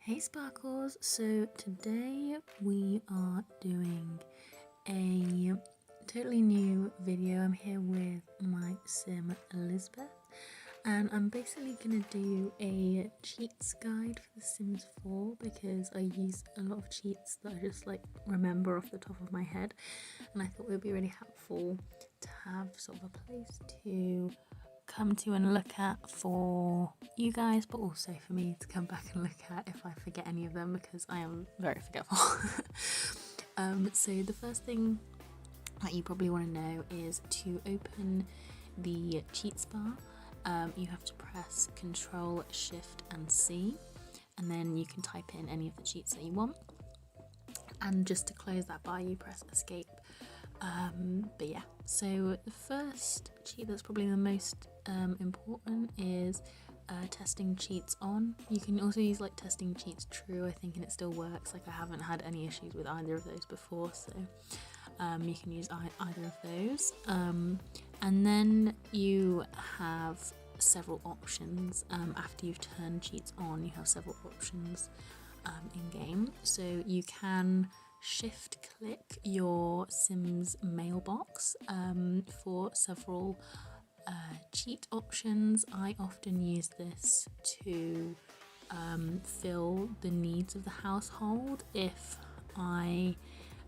Hey Sparkles, so today we are doing a totally new video. I'm here with my sim Elizabeth and I'm basically gonna do a cheats guide for The Sims 4 because I use a lot of cheats that I just remember off the top of my head, and I thought it would be really helpful to have sort of a place to come to and look at for you guys, but also for me to come back and look at if I forget any of them, because I am very forgetful. So the first thing that you probably want to know is to open the cheats bar. You have to press Control, Shift and C, and then you can type in any of the cheats that you want, and just to close that bar you press Escape. But yeah, so the first cheat that's probably the most important is testing cheats on. You can also use testing cheats true, I think, and it still works. I haven't had any issues with either of those before, so you can use either of those. And then you have several options. After you've turned cheats on, you have several options in game. So you can shift click your Sims mailbox for several cheat options. I often use this to fill the needs of the household. If I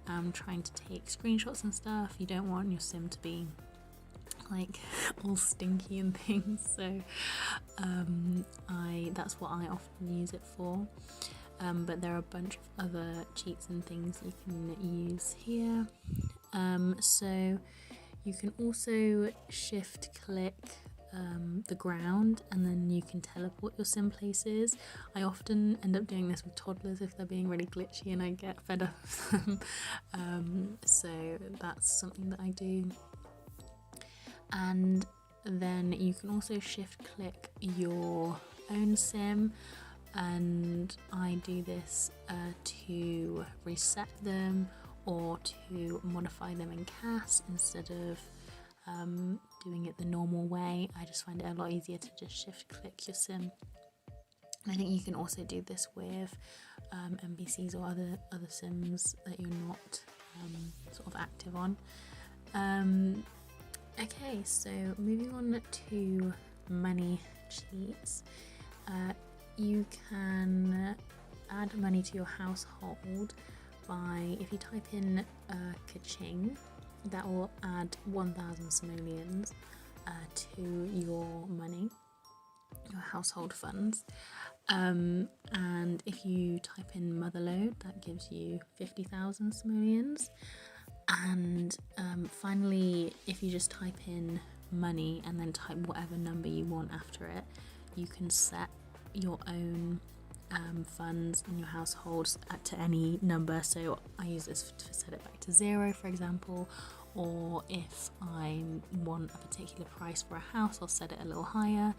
am trying to take screenshots and stuff, you don't want your sim to be all stinky and things, so that's what I often use it for. But there are a bunch of other cheats and things you can use here. So you can also shift click the ground, and then you can teleport your sim places. I often end up doing this with toddlers if they're being really glitchy and I get fed up of them. So that's something that I do. And then you can also shift click your own sim, and I do this to reset them or to modify them in CAS instead of doing it the normal way. I just find it a lot easier to just shift click your sim. And I think you can also do this with NPCs or other sims that you're not sort of active on. Okay, so moving on to money cheats. You can add money to your household by, if you type in ka-ching, that will add 1,000 simoleons to your money, your household funds. And if you type in motherload, that gives you 50,000 simoleons. And finally, if you just type in money and then type whatever number you want after it, you can set your own funds in your household to any number. So I use this to set it back to 0, for example, or if I want a particular price for a house, I'll set it a little higher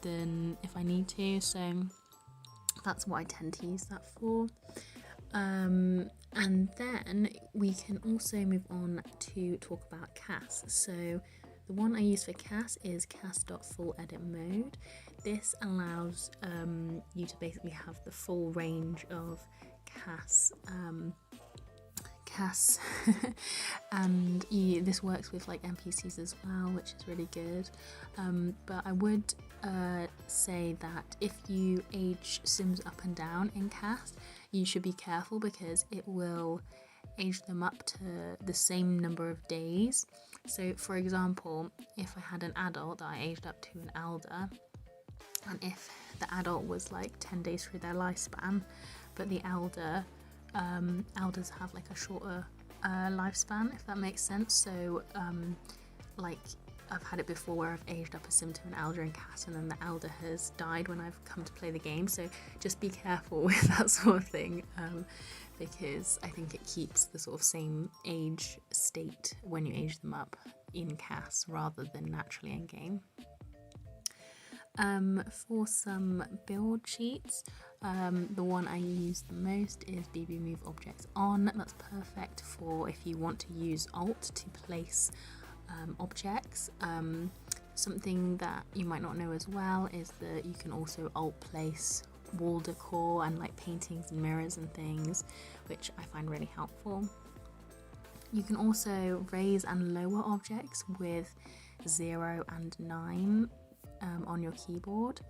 than if I need to. So that's what I tend to use that for. And then we can also move on to talk about CAS. So the one I use for CAS is CAS.full edit mode. This allows you to basically have the full range of CAS and this works with NPCs as well, which is really good. But I would say that if you age Sims up and down in CAS, you should be careful because it will age them up to the same number of days. So for example, if I had an adult that I aged up to an elder, and if the adult was 10 days through their lifespan, but the elders have a shorter lifespan, if that makes sense. So I've had it before where I've aged up a sim to an elder in CAS and then the elder has died when I've come to play the game. So just be careful with that sort of thing, because I think it keeps the sort of same age state when you age them up in CAS rather than naturally in game. For some build cheats, the one I use the most is BB Move Objects On. That's perfect for if you want to use Alt to place objects. Something that you might not know as well is that you can also Alt place wall decor and like paintings and mirrors and things, which I find really helpful. You can also raise and lower objects with 0 and 9 on your keyboard,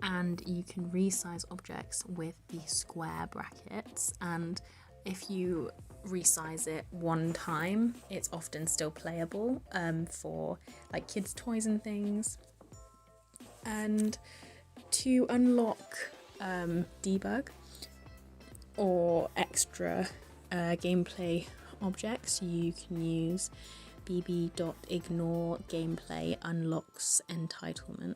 and you can resize objects with the square brackets, and if you resize it one time it's often still playable for like kids' toys and things. And to unlock debug or extra gameplay objects, you can use bb.ignore gameplay unlocks entitlement.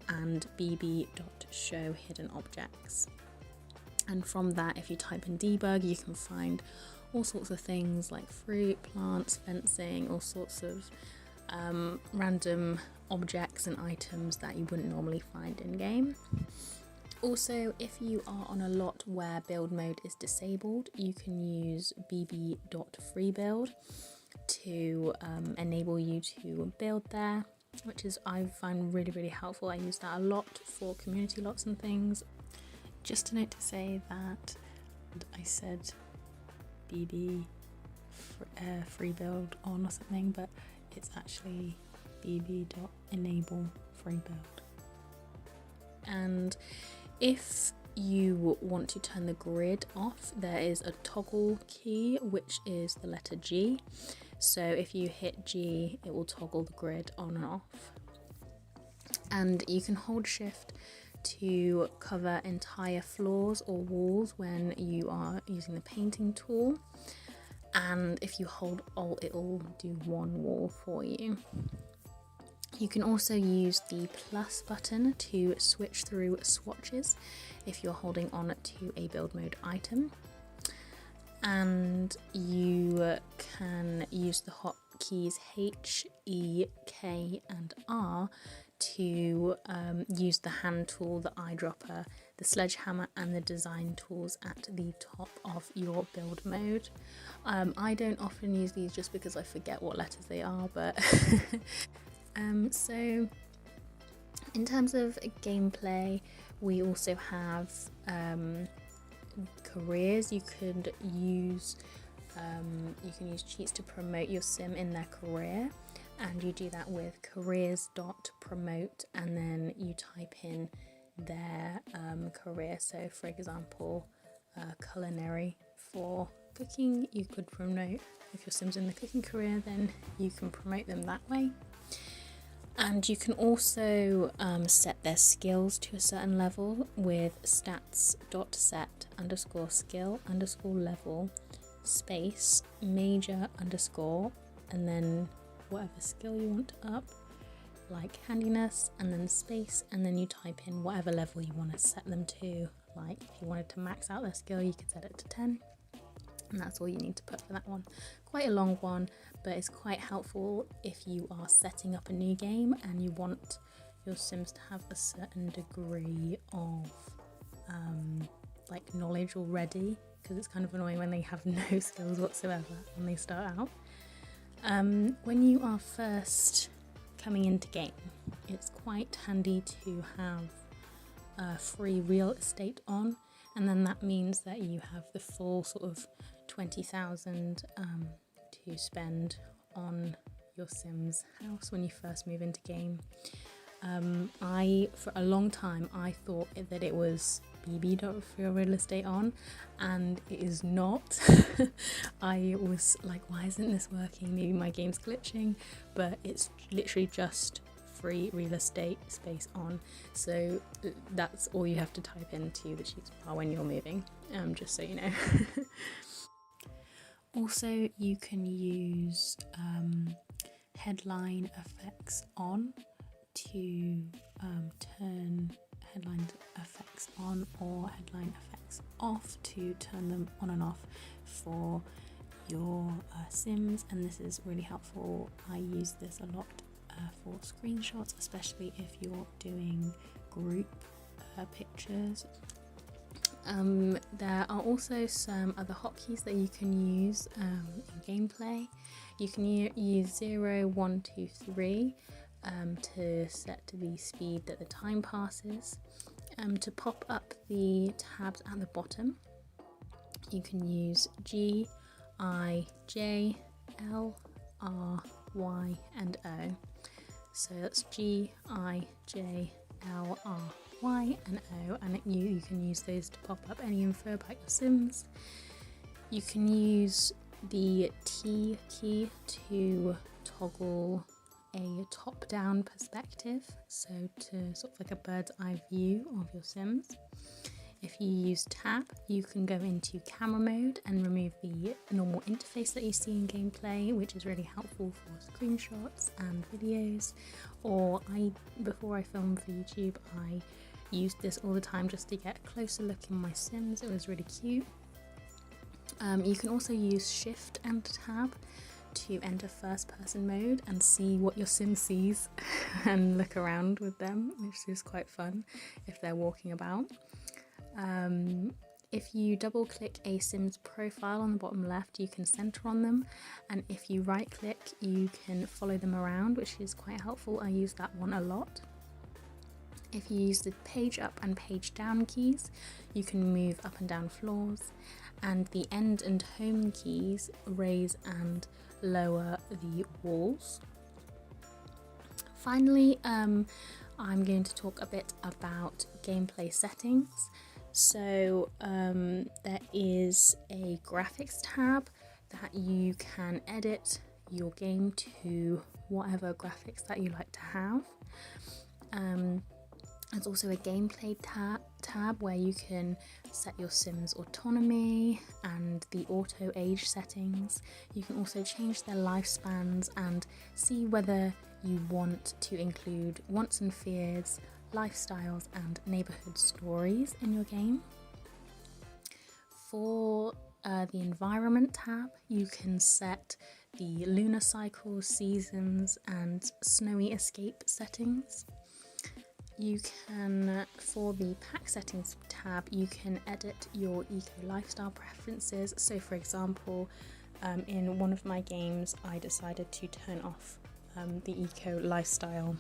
And bb.show hidden objects. And from that, if you type in debug, you can find all sorts of things like fruit, plants, fencing, all sorts of random objects and items that you wouldn't normally find in game. Also, if you are on a lot where build mode is disabled, you can use bb.freebuild to enable you to build there, which is I find really helpful. I use that a lot for community lots and things. Just a note to say that I said bb freebuild on or something, but it's actually bb.enable freebuild. And if you want to turn the grid off, there is a toggle key, which is the letter G. So if you hit G, it will toggle the grid on and off. And you can hold shift to cover entire floors or walls when you are using the painting tool. And if you hold Alt, it will do one wall for you. You can also use the plus button to switch through swatches if you're holding on to a build mode item. And you can use the hotkeys H, E, K and R to use the hand tool, the eyedropper, the sledgehammer and the design tools at the top of your build mode. I don't often use these just because I forget what letters they are, but so in terms of gameplay, we also have careers. You can use cheats to promote your sim in their career, and you do that with careers.promote, and then you type in their career. So for example, culinary for cooking, you could promote, if your sim's in the cooking career, then you can promote them that way. And you can also set their skills to a certain level with stats.set_skill_level space major underscore, and then whatever skill you want to up, like handiness, and then space, and then you type in whatever level you want to set them to. Like if you wanted to max out their skill, you could set it to 10, and that's all you need to put for that one. Quite a long one, but it's quite helpful if you are setting up a new game and you want your sims to have a certain degree of like knowledge already, because it's kind of annoying when they have no skills whatsoever when they start out. When you are first coming into game, it's quite handy to have free real estate on, and then that means that you have the full sort of 20,000 to spend on your sim's house when you first move into game. For a long time I thought that it was bb.real estate on, and it is not. I was like, why isn't this working? Maybe my game's glitching, but it's literally just free real estate space on. So that's all you have to type into the cheats bar when you're moving, just so you know. Also, you can use headline effects on to turn headline effects on, or headline effects off to turn them on and off for your sims, and this is really helpful. I use this a lot for screenshots, especially if you're doing group pictures. There are also some other hotkeys that you can use in gameplay. You can use 0, 1, 2, 3 to set the speed that the time passes. To pop up the tabs at the bottom, you can use G, I, J, L, R, Y and O. So that's G, I, J, L, R, Y and O, and you can use those to pop up any info about your Sims. You can use the T key to toggle a top-down perspective, so to sort of like a bird's eye view of your Sims. If you use tab, you can go into camera mode and remove the normal interface that you see in gameplay, which is really helpful for screenshots and videos. Or before I filmed for YouTube, I used this all the time just to get a closer look in my Sims. It was really cute. You can also use shift and tab to enter first person mode and see what your Sim sees and look around with them, which is quite fun if they're walking about. If you double click a Sim's profile on the bottom left, you can center on them, and if you right click you can follow them around, which is quite helpful. I use that one a lot. If you use the page up and page down keys, you can move up and down floors, and the end and home keys raise and lower the walls. Finally, I'm going to talk a bit about gameplay settings. So there is a graphics tab that you can edit your game to whatever graphics that you like to have. There's also a gameplay tab where you can set your Sims autonomy and the auto age settings. You can also change their lifespans and see whether you want to include wants and fears, lifestyles and neighborhood stories in your game. For the environment tab, you can set the lunar cycle, seasons and snowy escape settings. You can, for the pack settings tab, you can edit your eco lifestyle preferences. So for example, in one of my games I decided to turn off the eco lifestyle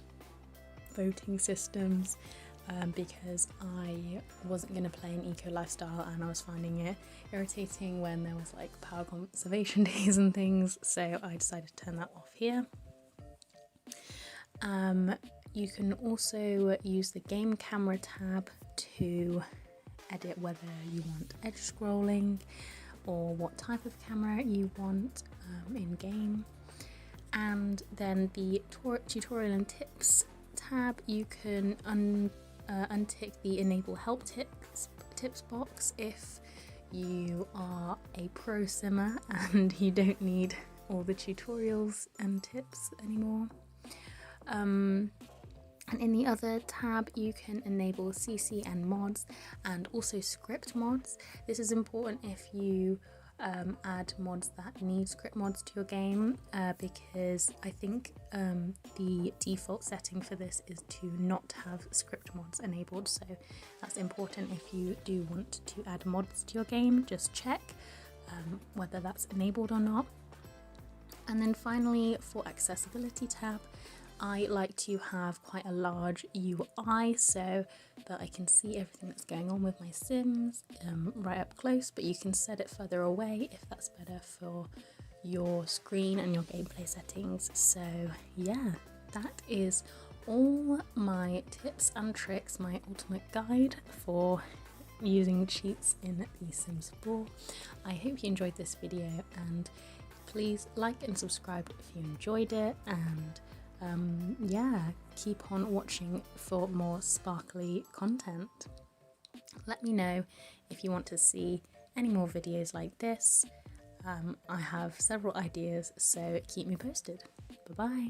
voting systems because I wasn't going to play an eco lifestyle and I was finding it irritating when there was like power conservation days and things, so I decided to turn that off here. You can also use the game camera tab to edit whether you want edge scrolling or what type of camera you want in game. And then the tutorial and tips tab, you can untick the enable help tips box if you are a pro simmer and you don't need all the tutorials and tips anymore. And in the other tab you can enable CC and mods and also script mods. This is important if you add mods that need script mods to your game, because I think the default setting for this is to not have script mods enabled, so that's important. If you do want to add mods to your game, just check whether that's enabled or not. And then finally, for accessibility tab, I like to have quite a large UI so that I can see everything that's going on with my Sims right up close, but you can set it further away if that's better for your screen and your gameplay settings. So yeah, that is all my tips and tricks, my ultimate guide for using cheats in The Sims 4. I hope you enjoyed this video, and please like and subscribe if you enjoyed it, and yeah, keep on watching for more sparkly content. Let me know if you want to see any more videos like this. I have several ideas, so keep me posted. Bye bye.